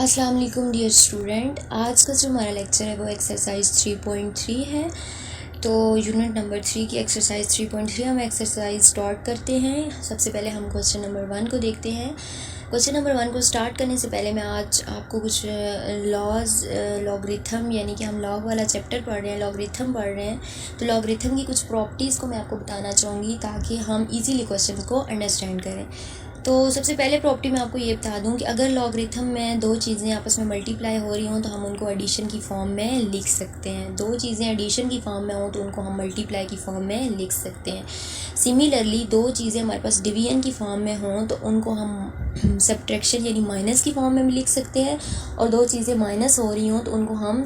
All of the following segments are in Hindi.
अस्सलाम वालेकुम डियर स्टूडेंट। आज का जो हमारा लेक्चर है वो एक्सरसाइज 3.3 है। तो यूनिट नंबर 3 की एक्सरसाइज 3.3 हम एक्सरसाइज स्टार्ट करते हैं। सबसे पहले हम क्वेश्चन नंबर 1 को देखते हैं। क्वेश्चन नंबर 1 को स्टार्ट करने से पहले मैं आज आपको कुछ लॉगरिथम यानी कि हम लॉग वाला चैप्टर पढ़ रहे हैं, लॉगरिथम पढ़ रहे हैं। तो लॉगरिथम की कुछ प्रॉपर्टीज़ को मैं आपको बताना चाहूँगी ताकि हम इजीली क्वेश्चन को अंडरस्टैंड करें। तो सबसे पहले प्रॉपर्टी मैं आपको ये बता दूं कि अगर लॉगरिथम में दो चीज़ें आपस में मल्टीप्लाई हो रही हों तो हम उनको एडिशन की फॉर्म में लिख सकते हैं। दो चीज़ें एडिशन की फॉर्म में हों तो उनको हम मल्टीप्लाई की फॉर्म में लिख सकते हैं। सिमिलरली दो चीज़ें हमारे पास डिवीजन की फॉर्म में हों तो उनको हम सब्ट्रैक्शन यानी माइनस की फॉर्म में भी लिख सकते हैं, और दो चीज़ें माइनस हो रही हों तो उनको हम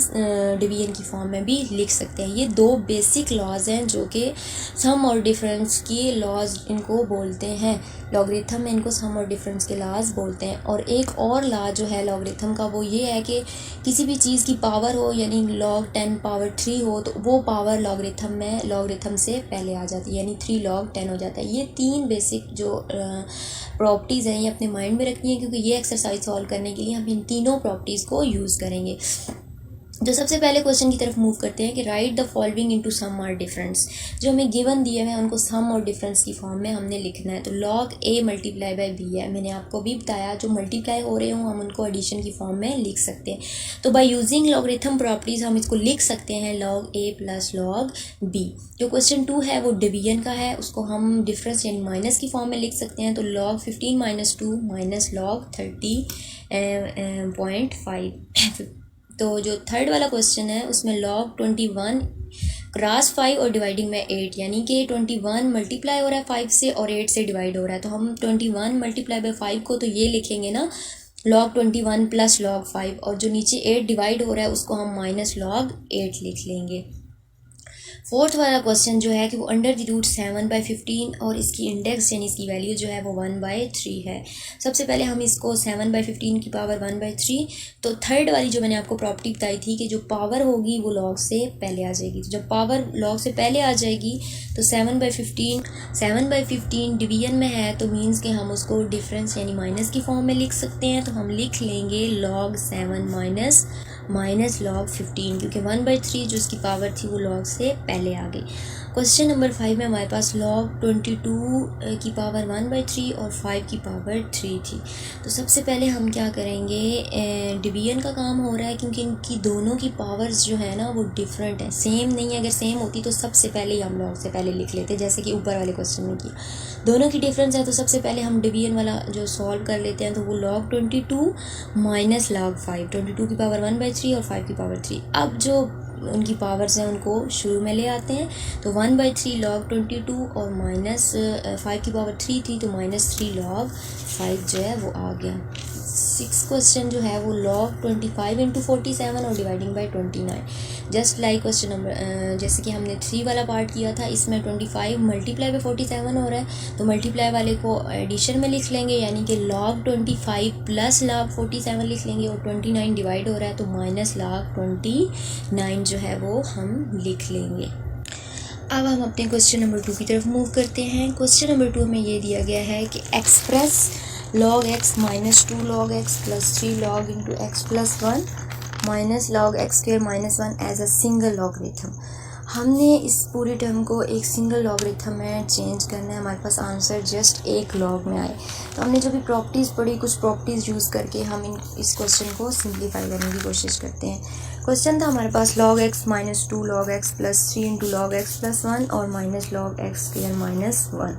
डिवीजन की फॉर्म में भी लिख सकते हैं। ये दो बेसिक लॉज हैं जो कि सम और डिफरेंस की लॉज इनको बोलते हैं। लॉगरिथम में इनको सम और डिफरेंस के लॉज बोलते हैं। और एक और लॉ जो है लॉगरिथम का वो ये है कि किसी भी चीज़ की पावर हो यानी log 10 पावर 3 हो तो वो पावर लॉगरिथम में लॉगरिथम से पहले आ जाती है, यानी 3 log 10 हो जाता है। ये तीन बेसिक जो प्रॉपर्टीज़ हैं ये अपने माइंड में रखनी है, क्योंकि ये एक्सरसाइज सॉल्व करने के लिए हम इन तीनों प्रॉपर्टीज़ को यूज़ करेंगे। जो सबसे पहले क्वेश्चन की तरफ मूव करते हैं कि right the following into some और डिफरेंस। जो हमें गिवन दिए हुए हैं उनको सम और डिफरेंस की फॉर्म में हमने लिखना है। तो log a multiply by b है। मैंने आपको भी बताया जो मल्टीप्लाई हो रहे हों हम उनको एडिशन की फॉर्म में लिख सकते हैं। तो बाय यूजिंग लॉगरिथम प्रॉपर्टीज हम इसको लिख सकते हैं log a plus log b। जो क्वेश्चन 2 है वो डिवीजन का है, उसको हम डिफरेंस यानी माइनस की फॉर्म में लिख सकते हैं। तो log 15 माइनस 2 माइनस log 30.5। तो जो थर्ड वाला क्वेश्चन है उसमें log 21 क्रॉस 5 और डिवाइडिंग में 8, यानी कि 21 मल्टीप्लाई हो रहा है 5 से और 8 से डिवाइड हो रहा है। तो हम 21 मल्टीप्लाई बाय 5 को तो ये लिखेंगे ना log 21 प्लस log 5, और जो नीचे 8 डिवाइड हो रहा है उसको हम माइनस log 8 लिख लेंगे। फोर्थ वाला क्वेश्चन जो है कि वो अंडर द रूट 7/15 और इसकी इंडेक्स यानी इसकी वैल्यू जो है वो 1/3 है। सबसे पहले हम इसको 7/15 की पावर 1/3। तो थर्ड वाली जो मैंने आपको प्रॉपर्टी बताई थी कि जो पावर होगी वो लॉग से पहले आ जाएगी। तो जब पावर लॉग से पहले आ जाएगी तो 7/15 डिवीजन में है तो मीन्स कि हम उसको डिफरेंस यानी माइनस की फॉर्म में लिख सकते हैं। तो हम लिख लेंगे log 7 माइनस log 15, क्योंकि 1/3 जो इसकी पावर थी वो log से पहले आ गई। क्वेश्चन नंबर 5 में हमारे पास log 22 की पावर 1/3 और 5 की पावर 3 थी। तो सबसे पहले हम क्या करेंगे, डिवीजन का काम हो रहा है क्योंकि इनकी दोनों की पावर्स जो है ना वो डिफरेंट है, सेम नहीं है। अगर सेम होती तो सबसे पहले ही हम log से पहले लिख लेते, जैसे कि ऊपर वाले क्वेश्चन में किया। दोनों की डिफरेंस है तो सबसे पहले हम डिवीजन वाला जो सॉल्व कर लेते हैं। तो वो log 22 माइनस log 5, 22 की पावर 1/3 और 5 की पावर 3। अब जो उनकी पावर्स हैं उनको शुरू में ले आते हैं। तो 1/3 log 22 और माइनस 5 की पावर 3 थी तो -3 log 5 जो है वो आ गया। 6 क्वेश्चन जो है वो log 25 इंटू 47 और dividing by 29। Just like question number जैसे कि हमने 3 वाला पार्ट किया था, इसमें 25 मल्टीप्लाई बाई 47 हो रहा है। तो मल्टीप्लाई वाले को एडिशन में लिख लेंगे, यानी कि log 25 प्लस log 47 लिख लेंगे, और 29 डिवाइड हो रहा है तो माइनस log 29 जो है वो हम लिख लेंगे। अब हम अपने क्वेश्चन नंबर 2 की तरफ मूव करते हैं। क्वेश्चन नंबर 2 में ये दिया गया है कि express log x minus 2 log x plus 3 log into X plus 1 minus log x square minus 1 as a single logarithm. हमने इस पूरी टर्म को एक सिंगल लॉगरिथम में चेंज करना है, हमारे पास आंसर जस्ट एक लॉग में आए। तो हमने जो भी प्रॉपर्टीज़ पढ़ी, कुछ प्रॉपर्टीज़ यूज़ करके हम इस क्वेश्चन को सिंप्लीफाई करने की कोशिश करते हैं। क्वेश्चन था हमारे पास log x minus 2 log x plus 3 into log x plus 1 और minus log x square minus 1।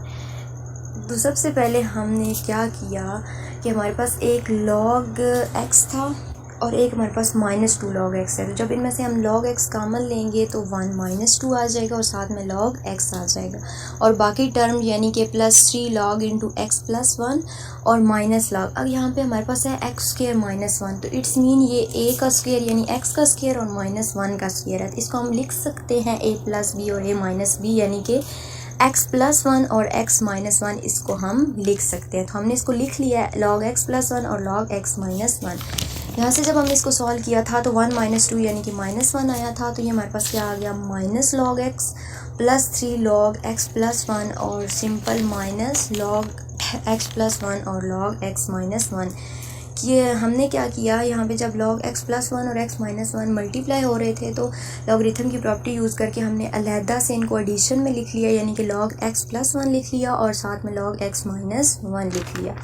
तो सबसे पहले हमने क्या किया कि हमारे पास एक log x था और एक हमारे पास -2 log x है। तो जब इनमें से हम log x कॉमन लेंगे तो 1 -2 आ जाएगा और साथ में log x आ जाएगा, और बाकी टर्म यानी कि +3 log इंटू एक्स प्लस 1 और माइनस log। अब यहाँ पे हमारे पास है x स्क्वेयर माइनस 1, तो इट्स मीन ये a का स्क्वेयर यानी x का स्क्वेयर और -1 का स्क्वेयर है। तो इसको हम लिख सकते हैं a प्लस बी और a माइनस बी, यानी कि x प्लस 1 और x माइनस 1 इसको हम लिख सकते हैं। तो हमने इसको लिख लिया है log x प्लस 1 और log x माइनस 1। यहाँ से जब हमने इसको सॉल्व किया था तो 1 - 2 यानी कि -1 आया था। तो ये हमारे पास क्या आ गया, minus log x plus 3 log x plus 1 और simple minus log x plus 1 और log x माइनस 1। कि हमने क्या किया, यहाँ पे जब log x प्लस 1 और x माइनस 1 मल्टीप्लाई हो रहे थे तो लॉगरिथम की प्रॉपर्टी यूज़ करके हमने अलहदा से इनको एडिशन में लिख लिया, यानी कि log x प्लस 1 लिख लिया और साथ में log x माइनस 1 लिख लिया।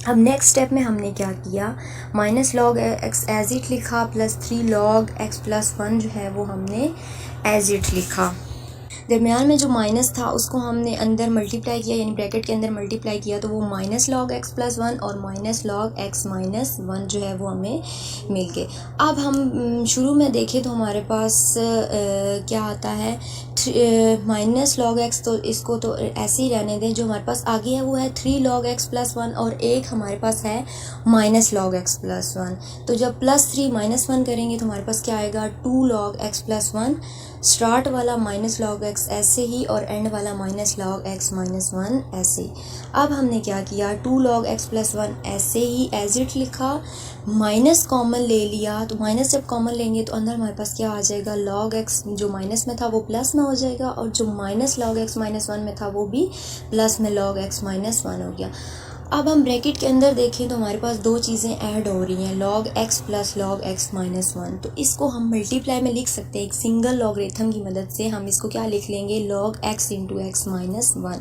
अब नेक्स्ट स्टेप में हमने क्या किया, minus log x as it लिखा प्लस 3 log x प्लस 1 जो है वो हमने एज इट लिखा। दरमियान में जो माइनस था उसको हमने अंदर मल्टीप्लाई किया, यानी ब्रैकेट के अंदर मल्टीप्लाई किया, तो वो माइनस log x प्लस 1 और माइनस log x माइनस 1 जो है वो हमें मिल गए। अब हम शुरू में देखें तो हमारे पास क्या आता है, माइनस log x, तो इसको तो ऐसे ही रहने दें। जो हमारे पास आगे है वो है 3 log x प्लस 1 और एक हमारे पास है माइनस log x प्लस 1। तो जब प्लस 3 माइनस 1 करेंगे तो हमारे पास क्या आएगा, 2 log x प्लस 1। स्टार्ट वाला माइनस log x ऐसे ही और एंड वाला माइनस log x माइनस 1 ऐसे ही। अब हमने क्या किया, 2 log x प्लस 1 ऐसे ही एज इट लिखा, माइनस कॉमन ले लिया, तो माइनस जब कॉमन लेंगे तो अंदर हमारे पास क्या आ जाएगा, log x जो माइनस में था वो प्लस में हो जाएगा और जो माइनस log x माइनस 1 में था वो भी प्लस में log x माइनस 1 हो गया। अब हम ब्रैकेट के अंदर देखें तो हमारे पास दो चीज़ें ऐड हो रही हैं, log x plus log x minus 1। तो इसको हम मल्टीप्लाई में लिख सकते हैं, एक सिंगल लॉगरिथम की मदद से हम इसको क्या लिख लेंगे, log x into x minus 1।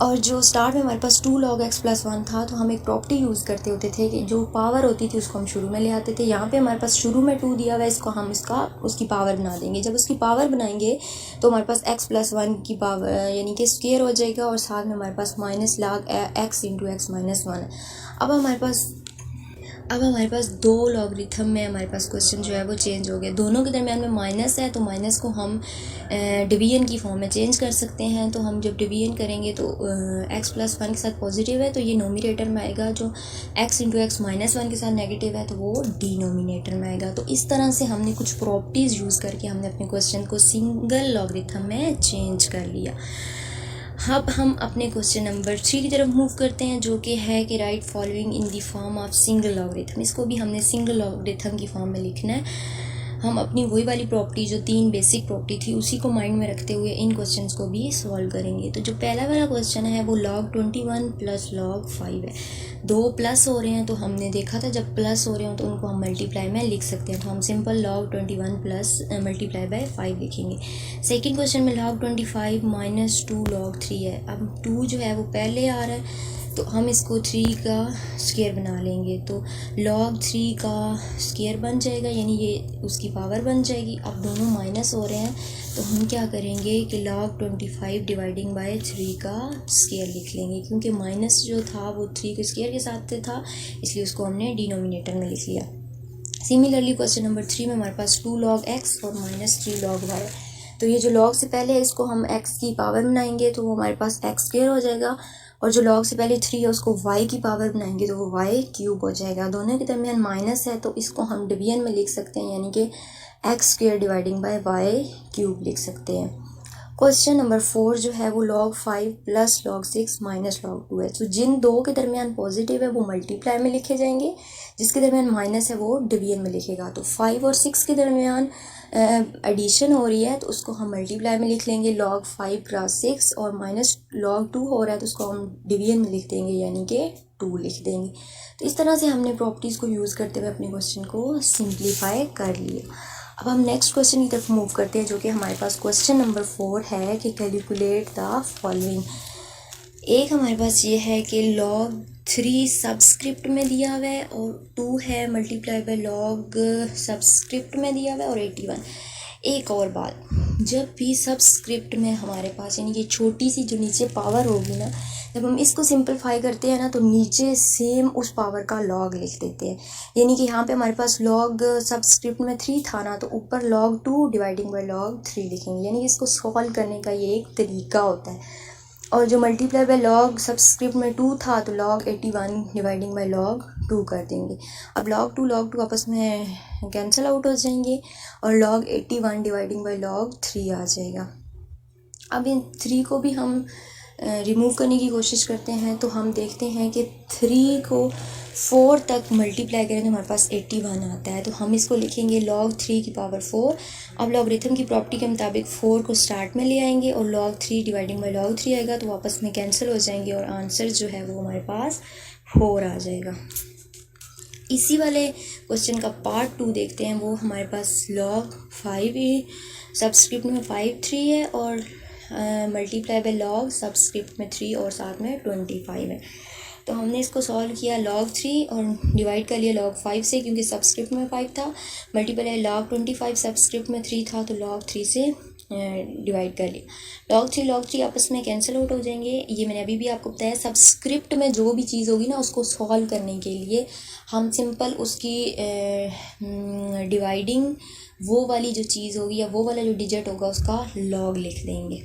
और जो स्टार्ट में हमारे पास 2 log x प्लस 1 था तो हम एक प्रॉपर्टी यूज़ करते होते थे कि जो पावर होती थी उसको हम शुरू में ले आते थे। यहाँ पे हमारे पास शुरू में 2 दिया हुआ है, इसको हम उसकी पावर बना देंगे। जब उसकी पावर बनाएंगे तो हमारे पास x प्लस 1 की पावर यानी कि स्क्वायर हो जाएगा और साथ में हमारे पास minus log x into x minus 1। अब हमारे पास दो लॉगरिथम में हमारे पास क्वेश्चन जो है वो चेंज हो गया। दोनों के दरमियान में माइनस है तो माइनस को हम डिवीजन की फॉर्म में चेंज कर सकते हैं। तो हम जब डिवीजन करेंगे तो x प्लस 1 के साथ पॉजिटिव है तो ये नोमिनेटर में आएगा, जो x इंटू एक्स माइनस 1 के साथ नेगेटिव है तो वो डिनोमिनेटर में आएगा। तो इस तरह से हमने कुछ प्रॉपर्टीज़ यूज़ करके हमने अपने क्वेश्चन को सिंगल लॉगरिथम में चेंज कर लिया। अब हम अपने क्वेश्चन नंबर 3 की तरफ मूव करते हैं, जो कि है कि right following in the form of single logarithm. इसको भी हमने सिंगल लॉगरिथम की फॉर्म में लिखना है। हम अपनी वही वाली प्रॉपर्टी जो 3 बेसिक प्रॉपर्टी थी उसी को माइंड में रखते हुए इन क्वेश्चंस को भी सॉल्व करेंगे। तो जो पहला वाला क्वेश्चन है वो log 21 प्लस log 5 है। दो प्लस हो रहे हैं तो हमने देखा था जब प्लस हो रहे हो तो उनको हम मल्टीप्लाई में लिख सकते हैं। तो हम simple log 21 plus multiply by 5 लिखेंगे। सेकंड क्वेश्चन में log 25 माइनस 2 log 3 है। अब 2 जो है वो पहले आ रहा है तो हम इसको 3 का स्क्वायर बना लेंगे, तो log 3 का स्क्वायर बन जाएगा, यानी ये उसकी पावर बन जाएगी। अब दोनों माइनस हो रहे हैं तो हम क्या करेंगे कि log 25 डिवाइडिंग बाय 3 का स्क्वायर लिख लेंगे, क्योंकि माइनस जो था वो 3 के स्क्वायर के साथ था इसलिए उसको हमने डिनोमिनेटर में लिख लिया। सिमिलरली क्वेश्चन नंबर 3 में हमारे पास 2 log x और माइनस 3 log y। तो ये जो log से पहले है इसको हम x की पावर बनाएंगे तो वो हमारे पास x स्क्वायर हो जाएगा, और जो log से पहले 3 है उसको y की पावर बनाएंगे तो वो y क्यूब हो जाएगा। दोनों के दरमियान माइनस है तो इसको हम डिवीजन में लिख सकते हैं, यानी कि x square dividing by y cube लिख सकते हैं। क्वेश्चन नंबर 4 जो है वो log 5 plus log 6 minus log 2 है। तो जिन दो के दरमियान पॉजिटिव है वो मल्टीप्लाई में लिखे जाएंगे, जिसके दरमियान माइनस है वो डिवीजन में लिखेगा। तो 5 और 6 के दरमियान एडिशन हो रही है तो उसको हम मल्टीप्लाई में लिख लेंगे, log 5 प्लस 6, और माइनस log 2 हो रहा है तो उसको हम डिवीजन में लिख देंगे, यानी कि 2 लिख देंगे। तो इस तरह से हमने प्रॉपर्टीज़ को यूज़ करते हुए अपने क्वेश्चन को सिंप्लीफाई कर लिया। अब हम नेक्स्ट क्वेश्चन की तरफ मूव करते हैं, जो कि हमारे पास क्वेश्चन नंबर 4 है कि कैलकुलेट द फॉलोइंग। एक हमारे पास ये है कि log 3 सबस्क्रिप्ट में दिया हुआ है और 2 है मल्टीप्लाई बाय log सबस्क्रिप्ट में दिया हुआ है और 81। एक और बात, जब भी सबस्क्रिप्ट में हमारे पास यानी कि छोटी सी जो नीचे पावर होगी ना, जब हम इसको सिंपलीफाई करते हैं ना तो नीचे सेम उस पावर का log लिख देते हैं। यानी कि यहाँ पे हमारे पास log सबस्क्रिप्ट में 3 था ना, तो ऊपर log 2 डिवाइडिंग बाय log 3 लिखेंगे, यानी कि इसको सॉल्व करने का ये एक तरीका होता है। और जो मल्टीप्लाई बाय log सबस्क्रिप्ट में 2 था तो log 81 डिवाइडिंग बाय log 2 कर देंगे। अब log 2 आपस में कैंसिल आउट हो जाएंगे और log 81 डिवाइडिंग बाय log 3 आ जाएगा। अब इन 3 को भी हम रिमूव करने की कोशिश करते हैं तो हम देखते हैं कि 3 को 4 तक मल्टीप्लाई करें तो हमारे पास 81 आता है। तो हम इसको लिखेंगे log 3 की पावर 4। अब लॉगरिथम की प्रॉपर्टी के मुताबिक 4 को स्टार्ट में ले आएंगे और log 3 डिवाइडिंग बाय log 3 आएगा तो आपस में कैंसिल हो जाएंगे और आंसर जो है वो हमारे पास 4 आ जाएगा। इसी वाले क्वेश्चन का पार्ट 2 देखते हैं। वो हमारे पास log 5 सबस्क्रिप्ट में 5 3 है और मल्टीप्लाई बाय log सबस्क्रिप्ट में 3 और साथ में 25 है। तो हमने इसको सॉल्व किया log 3 और डिवाइड कर लिया log 5 से, क्योंकि सबस्क्रिप्ट में 5 था। मल्टीप्लाई log 25 सबस्क्रिप्ट में 3 था, तो log 3 से डिवाइड कर लिया। log 3 आपस में कैंसिल आउट हो जाएंगे। ये मैंने अभी भी आपको बताया, सबस्क्रिप्ट में जो भी चीज़ होगी ना उसको सॉल्व करने के लिए हम सिंपल उसकी डिवाइडिंग वो वाली जो चीज़ होगी या वो वाला जो डिजिट होगा उसका log लिख देंगे।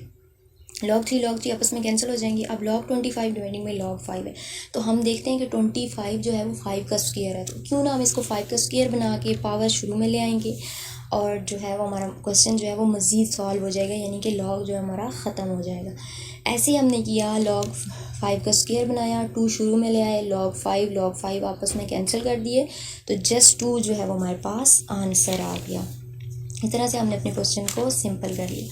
log 3 आपस में कैंसिल हो जाएंगे। अब log 25 डिवाइडिंग में log 5 है, तो हम देखते हैं कि 25 जो है वो 5 का स्क्वायर है, तो क्यों ना हम इसको 5 का स्क्वायर बना के पावर शुरू में ले आएंगे और जो है वो हमारा क्वेश्चन जो है वो मज़ीद सॉल्व हो जाएगा, यानी कि log जो है हमारा ख़त्म हो जाएगा। ऐसे ही हमने किया, log 5 का स्क्वायर बनाया, 2 शुरू में ले आए, log 5 आपस में कैंसिल कर दिए, तो जस्ट 2 जो है वो हमारे पास आंसर आ गया। इस तरह से हमने अपने क्वेश्चन को सिंपल कर लिया।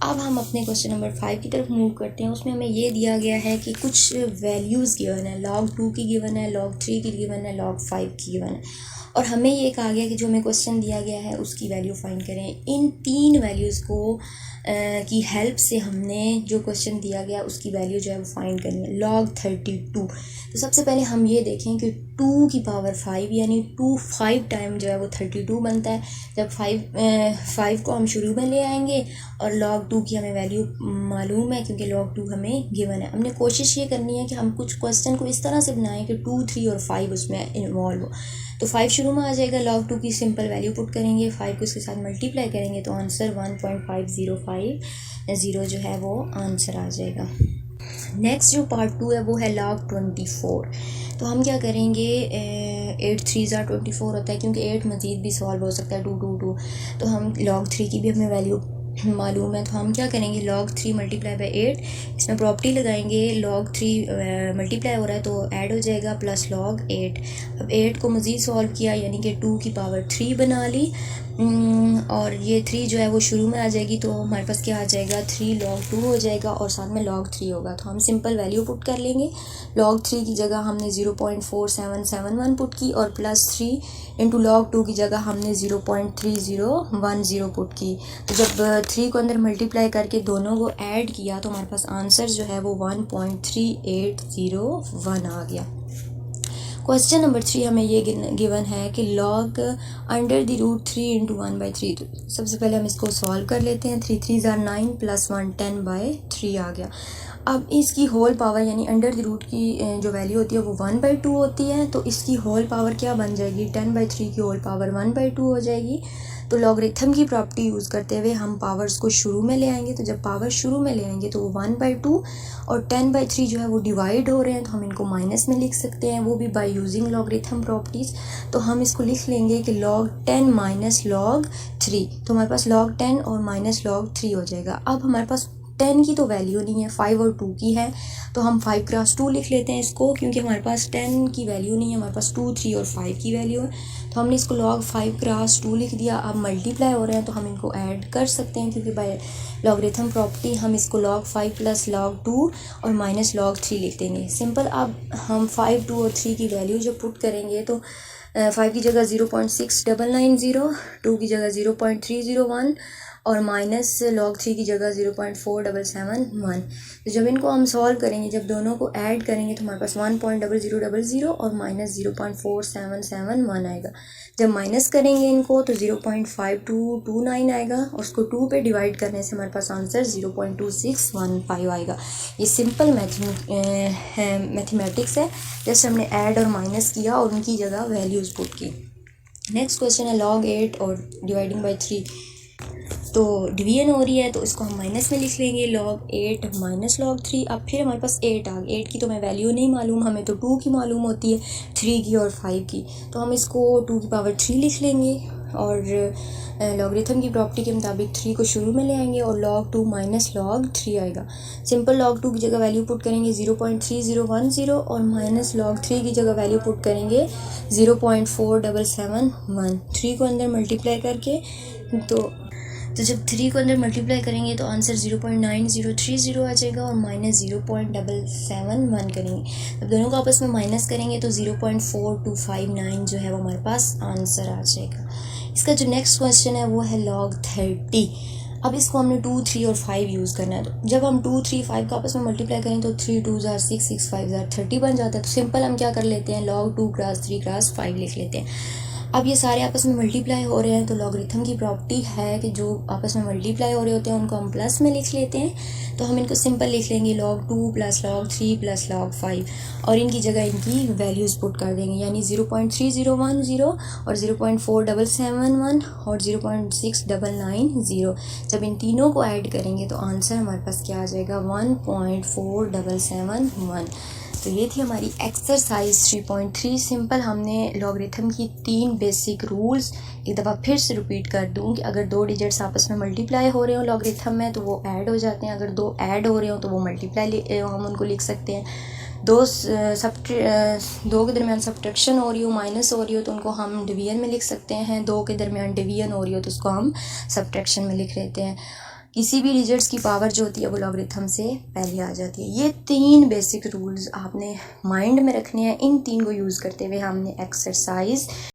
अब हम अपने क्वेश्चन नंबर 5 की तरफ मूव करते हैं। उसमें हमें ये दिया गया है कि कुछ वैल्यूज़ गिवन है, log 2 की गिवन है, log 3 की गिवन है, log 5 की गिवन है, और हमें ये कहा गया कि जो हमें क्वेश्चन दिया गया है उसकी वैल्यू फाइंड करें। इन 3 वैल्यूज़ को की हेल्प से हमने जो क्वेश्चन दिया गया उसकी वैल्यू जो है वो फाइंड करनी है। log 32, तो सबसे पहले हम ये देखें कि 2 की पावर 5 यानी 5 टाइम जो है वो 32 बनता है। जब 5 को हम शुरू में ले आएंगे और log 2 की हमें वैल्यू मालूम है, क्योंकि log 2 हमें गिवन है। हमने कोशिश ये करनी है कि हम कुछ क्वेश्चन को इस तरह से बनाएं कि 2 3 और 5 उसमें इन्वॉल्व हो। तो 5 शुरू में आ जाएगा, log 2 की सिंपल वैल्यू पुट करेंगे, 5 को इसके साथ मल्टीप्लाई करेंगे तो आंसर 1.505 जो है वो आंसर आ जाएगा। नेक्स्ट जो पार्ट 2 है वो है log 24। तो हम क्या करेंगे, 8 3 24 होता है, क्योंकि 8 मज़ीद भी सॉल्व हो सकता है, 2 2 2, तो हम log 3 की भी हमें वैल्यू मालूम है, तो हम क्या करेंगे, log 3 मल्टीप्लाई बाई 8, इसमें प्रॉपर्टी लगाएंगे, log 3 मल्टीप्लाई हो रहा है तो ऐड हो जाएगा प्लस log 8। अब 8 को मज़ीद सॉल्व किया, यानी कि 2 की पावर 3 बना ली, और ये 3 जो है वो शुरू में आ जाएगी, तो हमारे पास क्या आ जाएगा, 3 log 2 हो जाएगा और साथ में log 3 होगा। तो हम सिंपल वैल्यू पुट कर लेंगे। log 3 की जगह हमने 0.4771 पुट की और प्लस 3 इंटू log 2 की जगह हमने 0.3010 पुट की। तो जब 3 को अंदर मल्टीप्लाई करके दोनों को ऐड किया तो हमारे पास आंसर जो है वो 1.3801 आ गया। क्वेश्चन नंबर 3 हमें ये गिवन है कि log under the root 3 into 1/3। तो सबसे पहले हम इसको सॉल्व कर लेते हैं। 3 3 ज़ार 9 प्लस 1 10/3 आ गया। अब इसकी होल पावर यानी अंडर द रूट की जो वैल्यू होती है वो 1/2 होती है, तो इसकी होल पावर क्या बन जाएगी, 10/3 की होल पावर 1/2 हो जाएगी। तो लॉगरिथम की प्रॉपर्टी यूज़ करते हुए हम पावर्स को शुरू में ले आएंगे, तो जब पावर शुरू में ले आएंगे तो वो 1/2 और 10/3 जो है वो डिवाइड हो रहे हैं, तो हम इनको माइनस में लिख सकते हैं, वो भी बाय यूजिंग लॉगरिथम प्रॉपर्टीज़। तो हम इसको लिख लेंगे कि log 10 माइनस log 3, तो हमारे पास log 10 और माइनस log 3 हो जाएगा। अब हमारे पास 10 की तो वैल्यू नहीं है, 5 और 2 की है, तो हम 5 क्रॉस 2 लिख लेते हैं इसको, क्योंकि हमारे पास 10 की वैल्यू नहीं है, हमारे पास 2 3 और 5 की वैल्यू है, तो हमने इसको log 5 क्रॉस 2 लिख दिया। अब मल्टीप्लाई हो रहे हैं तो हम इनको ऐड कर सकते हैं, क्योंकि बाय लॉगरिथम प्रॉपर्टी हम इसको log 5 प्लस log 2 और माइनस log 3 लिख देंगे, सिंपल। अब हम 5 2 और 3 की वैल्यू जब पुट करेंगे तो 5 की जगह 0.6990, 2 की जगह 0.301 और माइनस log 3 की जगह 0.4771। तो जब इनको हम सॉल्व करेंगे, जब दोनों को ऐड करेंगे तो हमारे पास 1.0000 और माइनस 0.4771 आएगा। जब माइनस करेंगे इनको तो 0.5229 आएगा, और उसको 2 पे डिवाइड करने से हमारे पास आंसर 0.2615 आएगा। ये सिंपल मैथमेटिक्स है, जस्ट हमने ऐड और माइनस किया और उनकी जगह वैल्यूज़ पुट की। नेक्स्ट क्वेश्चन है log 8 और डिवाइडिंग बाई 3। तो डिवीजन हो रही है तो इसको हम माइनस में लिख लेंगे, log 8 माइनस log 3। अब फिर हमारे पास 8 आ गई, 8 की तो हमें वैल्यू नहीं मालूम, हमें तो 2 की मालूम होती है, 3 की और 5 की, तो हम इसको 2 की पावर 3 लिख लेंगे और लॉगरिथम की प्रॉपर्टी के मुताबिक 3 को शुरू में ले आएंगे और log 2 माइनस log 3 आएगा। सिंपल log 2 की जगह वैल्यू पुट करेंगे 0.3010 और माइनस log 3 की जगह वैल्यू पुट करेंगे 0.4771। 3 को अंदर मल्टीप्लाई करके तो तो जब 3 को अंदर मल्टीप्लाई करेंगे तो आंसर 0.9030 आ जाएगा और माइनस 0.771 करेंगे। अब दोनों को आपस में माइनस करेंगे तो 0.4259 जो है वो हमारे पास आंसर आ जाएगा। इसका जो नेक्स्ट क्वेश्चन है वो है log 30। अब इसको हमने 2, 3 और 5 यूज़ करना है। तो जब हम 2, 3, 5 का आपस में मल्टीप्लाई करें तो 3 2 जार 6, 6 5 जार 30 बन जाता है। तो सिंपल हम क्या कर लेते हैं, log 2 क्रॉस 3 क्रॉस 5 लिख लेते हैं। अब ये सारे आपस में मल्टीप्लाई हो रहे हैं तो लॉगरिथम की प्रॉपर्टी है कि जो आपस में मल्टीप्लाई हो रहे होते हैं उनको हम प्लस में लिख लेते हैं। तो हम इनको सिंपल लिख लेंगे log 2 plus log 3 plus log 5 और इनकी जगह इनकी वैल्यूज़ पुट कर देंगे, यानी 0.3010 और 0.4771 और 0.6990। जब इन तीनों को ऐड करेंगे तो आंसर हमारे पास क्या आ जाएगा, 1.4771। तो ये थी हमारी एक्सरसाइज 3.3। सिंपल हमने लॉगरिथम की 3 बेसिक रूल्स एक दफ़ा फिर से रिपीट कर दूं कि अगर 2 डिजिट्स आपस में मल्टीप्लाई हो रहे हो लॉगरिथम में तो वो ऐड हो जाते हैं, अगर 2 ऐड हो रहे हो तो वो मल्टीप्लाई हम उनको लिख सकते हैं। 2 के दरमियान सब्ट्रैक्शन हो रही हो, माइनस हो रही हो तो उनको हम डिवीजन में लिख सकते हैं। 2 के दरमियान डिवीजन हो रही हो तो उसको हम सब्ट्रैक्शन में लिख लेते हैं। किसी भी डिजिट्स की पावर जो होती है वो लॉगरिथम से पहले आ जाती है। ये 3 बेसिक रूल्स आपने माइंड में रखने हैं। इन 3 को यूज़ करते हुए हमने एक्सरसाइज